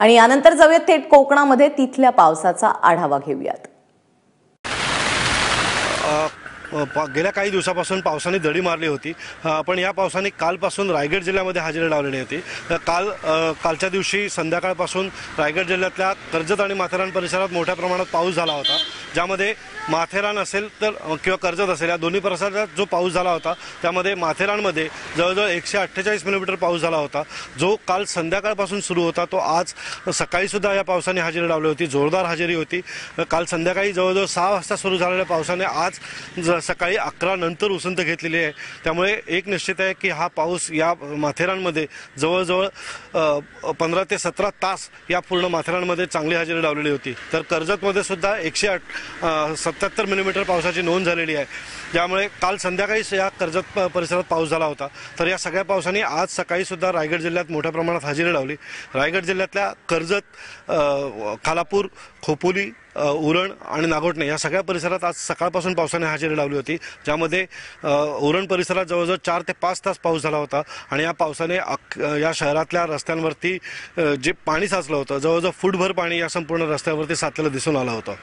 आणि यानंतर जाऊयात थेट कोकणामध्ये तिथल्या पावसाचा आढावा घेऊयात। गेल्या काही दिवसापासून पावसाने दडी मारली होती, पण या पावसाने कालपासून रायगड जिल्ह्यामध्ये हजेरी लावलेली होती। कालच्या दिवशी संध्याकाळपासून रायगड जिल्ह्यातल्या कर्जत आणि माथेरान परिसरात मोठ्या प्रमाणात पाऊस झाला होता, ज्यामध्ये माथेरान असेल तर किंवा कर्जत असेल या दोन्ही परिसरात जो पाऊस झाला होता त्यामध्ये माथेरानमध्ये जवळजवळ 148 मिलीमीटर पाऊस झाला होता, जो काल संध्याकाळपासून सुरू होता तो आज सकाळी सुद्धा या पावसाने हजेरी लावली होती। जोरदार हजेरी होती। काल संध्याकाळी जवळजवळ 6 वाजता सुरू झालेल्या पावसाने आज सकाळी 11 नंतर उसंत घेतलेली आहे। त्यामुळे एक निश्चित आहे की हा पाऊस या माथेरानमध्ये जवळजवळ 15 ते 17 तास या पूर्ण माथेरानमध्ये चांगली हजेरी लावलेली होती। तर कर्जतमध्ये सुद्धा 177 मिलीमीटर पावसाची नोंद झालेली आहे, ज्यामुळे काल संध्याकाळी या कर्जत परिसरात पाऊस झाला होता। तर या सगळ्या पावसाने आज सकाळी सुद्धा रायगड जिल्ह्यात मोठ्या प्रमाणात हजेरी लावली। रायगड जिल्ह्यातल्या कर्जत, खालापूर, खोपोली, उरण आणि नागोठणे या सगळ्या परिसरात आज सकाळपासून पावसाने हजेरी लावली होती, ज्यामध्ये उरण परिसरात जवळजवळ 4 ते 5 तास पाऊस झाला होता। आणि या पावसाने या शहरातल्या रस्त्यांवरती जे पाणी साचलं होतं, जवळजवळ फूटभर पाणी या संपूर्ण रस्त्यावरती साचलेलं दिसून आलं होतं।